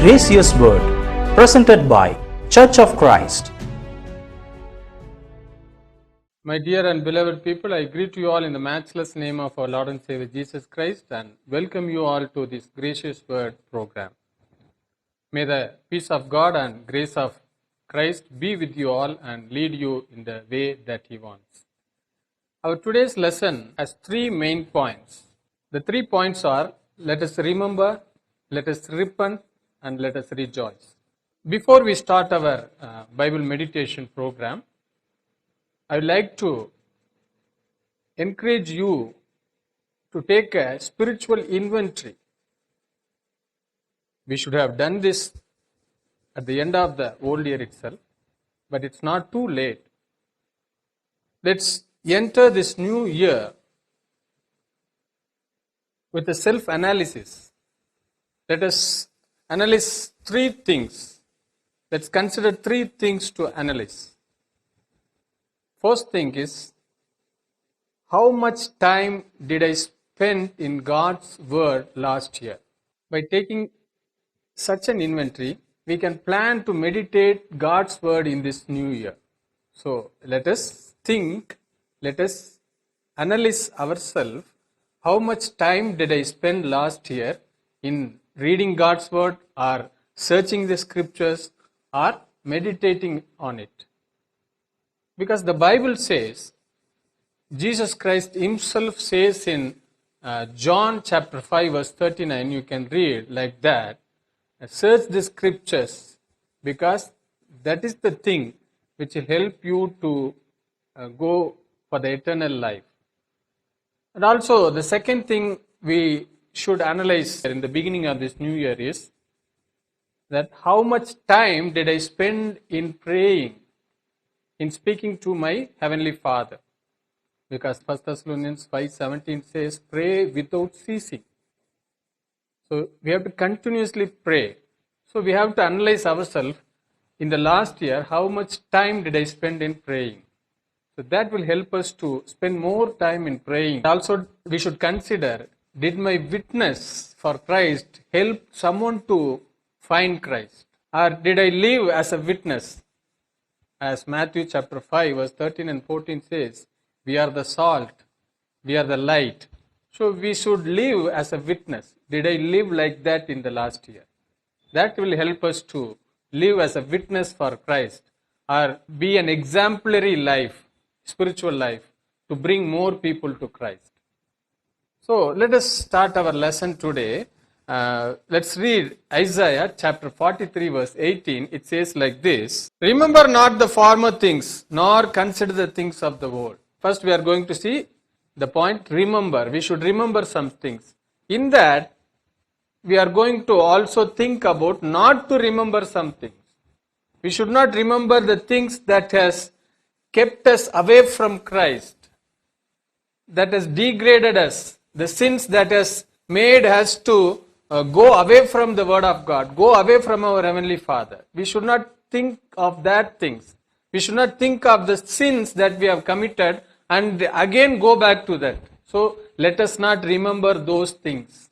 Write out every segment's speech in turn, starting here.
Gracious Word, presented by Church of Christ. My dear and beloved people, I greet you all in the matchless name of our Lord and Savior Jesus Christ and welcome you all to this Gracious Word program. May the peace of God and grace of Christ be with you all and lead you in the way that He wants. Our today's lesson has three main points. The 3 points are: let us remember, let us repent, and let us rejoice. Before we start our Bible meditation program, I would like to encourage you to take a spiritual inventory. We should have done this at the end of the old year itself, but it's not too late. Let's enter this new year with a self-analysis. Let us analyze 3 things. Let's consider 3 things to analyze. First thing is, how much time did I spend in God's Word last year? By taking such an inventory, we can plan to meditate God's Word in this new year. So let us think, let us analyze ourselves. How much time did I spend last year in reading God's Word or searching the scriptures or meditating on it? Because the Bible says, Jesus Christ Himself says in John chapter 5 verse 39, you can read like that, search the scriptures because that is the thing which will help you to go for the eternal life. And also the second thing we should analyze in the beginning of this new year is that how much time did I spend in praying, in speaking to my Heavenly Father. Because 1 Thessalonians 5:17 says, pray without ceasing. So we have to continuously pray. So we have to analyze ourselves in the last year, how much time did I spend in praying. So that will help us to spend more time in praying. Also we should consider, did my witness for Christ help someone to find Christ? Or did I live as a witness? As Matthew chapter 5 verse 13 and 14 says, we are the salt, we are the light. So we should live as a witness. Did I live like that in the last year? That will help us to live as a witness for Christ or be an exemplary life, spiritual life, to bring more people to Christ. So let us start our lesson today. Let's read Isaiah chapter 43 verse 18. It says like this: remember not the former things, nor consider the things of the old. First we are going to see the point remember. We should remember some things. In that we are going to also think about not to remember some things. We should not remember the things that has kept us away from Christ, that has degraded us, the sins that has made us to go away from the Word of God, go away from our Heavenly Father. We should not think of that things. We should not think of the sins that we have committed and again go back to that. So let us not remember those things,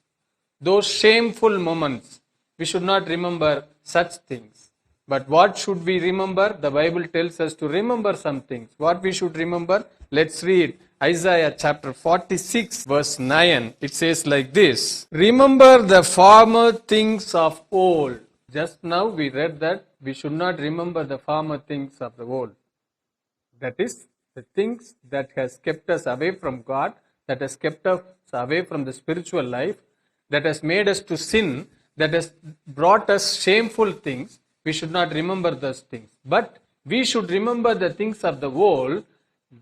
those shameful moments. We should not remember such things. But what should we remember? The Bible tells us to remember some things. What we should remember? Let's read Isaiah chapter 46 verse 9. It says like this: remember the former things of old. Just now we read that we should not remember the former things of the old. That is, the things that has kept us away from God, that has kept us away from the spiritual life, that has made us to sin, that has brought us shameful things. We should not remember those things. But we should remember the things of the old,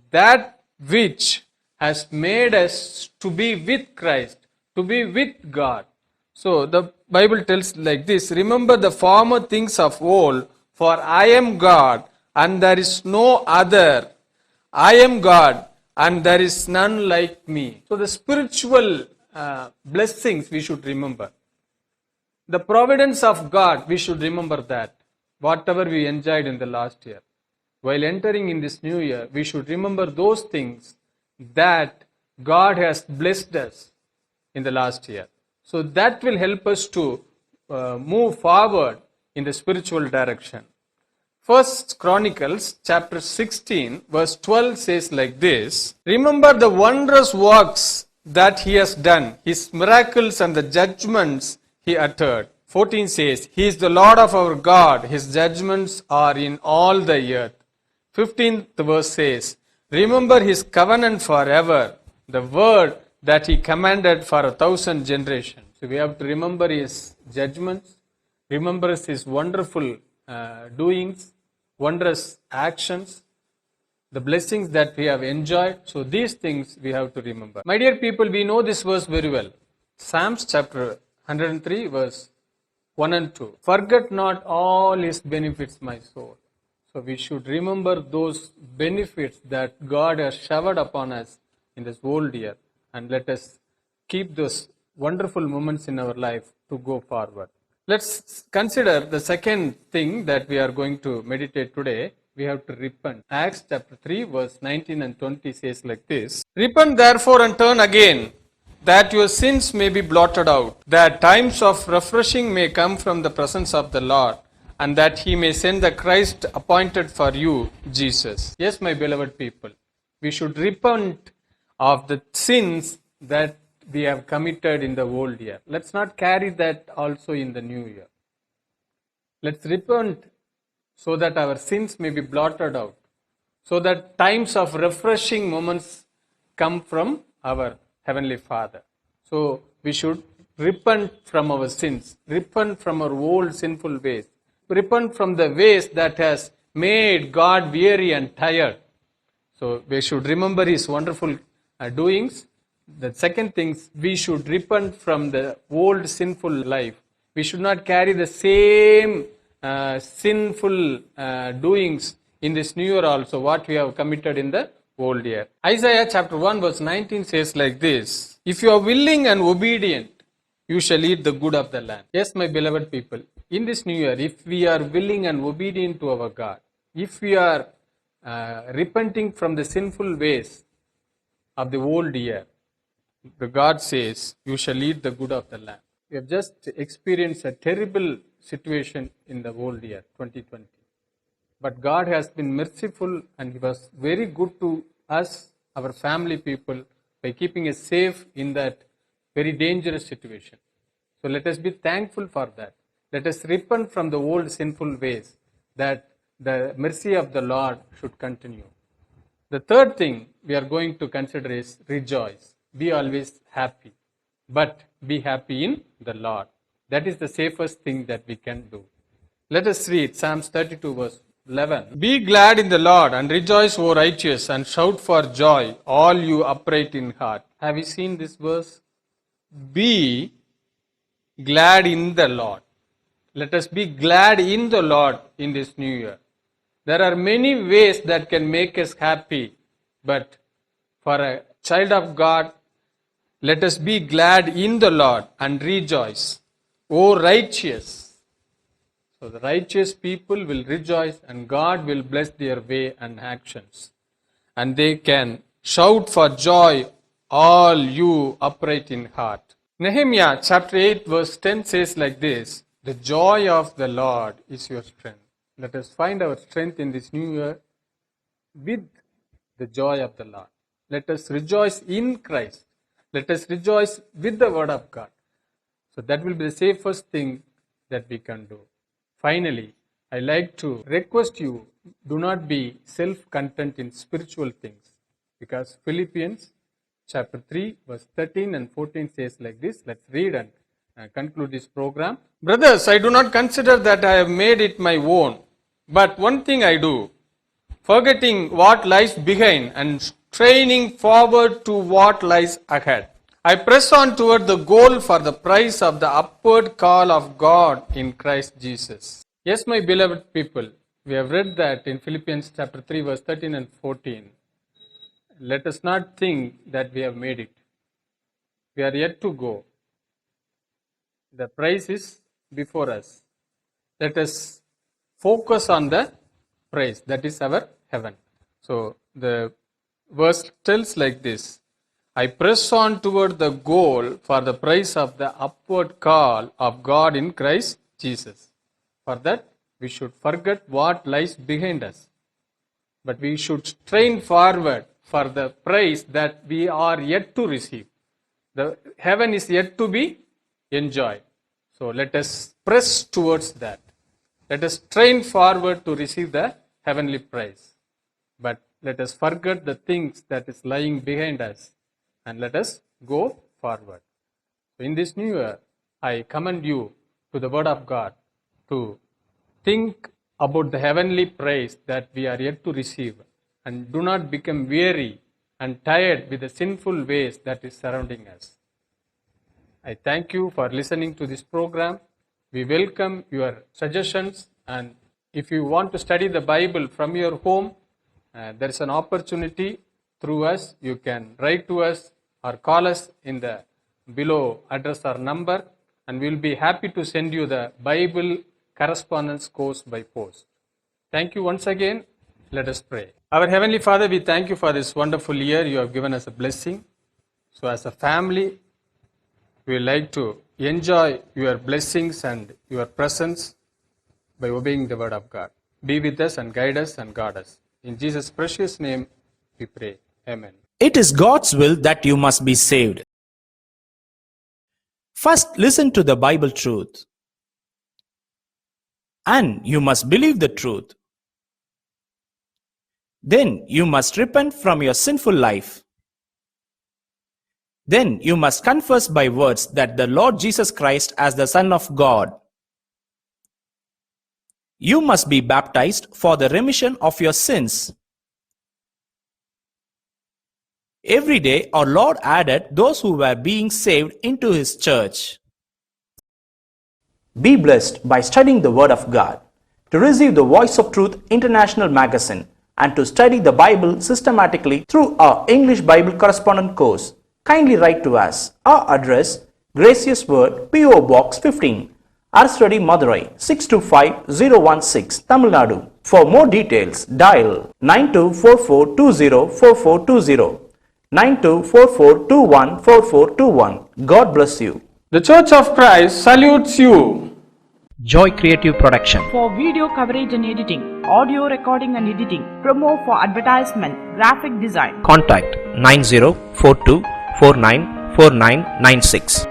that which has made us to be with Christ, to be with God. So the Bible tells like this: remember the former things of old, for I am God and there is no other. I am God and there is none like me. So the spiritual blessings we should remember. The providence of God, we should remember that. Whatever we enjoyed in the last year. While entering in this new year, we should remember those things that God has blessed us in the last year. So that will help us to move forward in the spiritual direction. First Chronicles chapter 16 verse 12 says like this, remember the wondrous works that he has done, his miracles and the judgments he uttered. 14 says, he is the Lord of our God, his judgments are in all the earth. 15th verse says, remember his covenant forever, the word that he commanded for 1,000 generations. So we have to remember his judgments, remember his wonderful doings, wondrous actions, the blessings that we have enjoyed. So these things we have to remember. My dear people, we know this verse very well. Psalms chapter 103 verse 1 and 2. Forget not all his benefits, my soul. So we should remember those benefits that God has showered upon us in this whole year, and let us keep those wonderful moments in our life to go forward. Let's consider the second thing that we are going to meditate today. We have to repent. Acts chapter 3 verse 19 and 20 says like this, repent therefore and turn again, that your sins may be blotted out, that times of refreshing may come from the presence of the Lord, and that he may send the Christ appointed for you, Jesus. Yes, my beloved people, we should repent of the sins that we have committed in the old year. Let's not carry that also in the new year. Let's repent so that our sins may be blotted out, so that times of refreshing moments come from our Heavenly Father. So we should repent from our sins, repent from our old sinful ways, repent from the ways that has made God weary and tired. So we should remember his wonderful doings. The second thing, we should repent from the old sinful life. We should not carry the same sinful doings in this new year also, what we have committed in the old year. Isaiah chapter 1 verse 19 says like this, if you are willing and obedient, you shall eat the good of the land. Yes, my beloved people, in this new year, if we are willing and obedient to our God, if we are repenting from the sinful ways of the old year, the God says, you shall eat the good of the land. We have just experienced a terrible situation in the old year, 2020. But God has been merciful, and he was very good to us, our family people, by keeping us safe in that very dangerous situation. So let us be thankful for that. Let us repent from the old sinful ways, that the mercy of the Lord should continue. The third thing we are going to consider is rejoice. Be always happy, but be happy in the Lord. That is the safest thing that we can do. Let us read Psalms 32 verse 11. Be glad in the Lord and rejoice, O righteous, and shout for joy, all you upright in heart. Have you seen this verse? Be glad in the Lord. Let us be glad in the Lord in this new year. There are many ways that can make us happy, but for a child of God, let us be glad in the Lord and rejoice. O righteous. So the righteous people will rejoice, and God will bless their way and actions. And they can shout for joy, all you upright in heart. Nehemiah chapter 8 verse 10 says like this, the joy of the Lord is your strength. Let us find our strength in this new year with the joy of the Lord. Let us rejoice in Christ. Let us rejoice with the word of God. So that will be the safest thing that we can do. Finally, I like to request you, do not be self-content in spiritual things, because Philippians chapter 3 verse 13 and 14 says like this. Let's read and conclude this program. Brothers, I do not consider that I have made it my own, but one thing I do, forgetting what lies behind and straining forward to what lies ahead. I press on toward the goal for the prize of the upward call of God in Christ Jesus. Yes, my beloved people, we have read that in Philippians chapter 3 verse 13 and 14. Let us not think that we have made it. We are yet to go. The prize is before us. Let us focus on the prize, that is our heaven. So the verse tells like this, I press on toward the goal for the prize of the upward call of God in Christ Jesus. For that, we should forget what lies behind us, but we should strain forward for the prize that we are yet to receive. The heaven is yet to be enjoyed. So let us press towards that. Let us strain forward to receive the heavenly prize. But let us forget the things that is lying behind us and let us go forward. So in this new year, I commend you to the Word of God to think about the heavenly prize that we are yet to receive, and do not become weary and tired with the sinful ways that is surrounding us. I thank you for listening to this program. We welcome your suggestions, and if you want to study the Bible from your home, there is an opportunity through us. You can write to us or call us in the below address or number, and we will be happy to send you the Bible correspondence course by post. Thank you once again. Let us pray. Our Heavenly Father, we thank you for this wonderful year. You have given us a blessing. So as a family, we would like to enjoy your blessings and your presence by obeying the Word of God. Be with us and guide us and guard us. In Jesus' precious name we pray. Amen. It is God's will that you must be saved. First, listen to the Bible truth. And you must believe the truth. Then you must repent from your sinful life. Then you must confess by words that the Lord Jesus Christ as the Son of God. You must be baptized for the remission of your sins. Every day our Lord added those who were being saved into His church. Be blessed by studying the Word of God. To receive the Voice of Truth International Magazine and to study the Bible systematically through our English Bible Correspondence course, kindly write to us. Our address, Gracious Word, P.O. Box 15, Arstadi, Madurai 625016, Tamil Nadu. For more details, dial 9244204420, 9244214421. God bless you. The Church of Christ salutes you. Joy Creative Production. For video coverage and editing, audio recording and editing, promo for advertisement, graphic design. Contact 9042494996.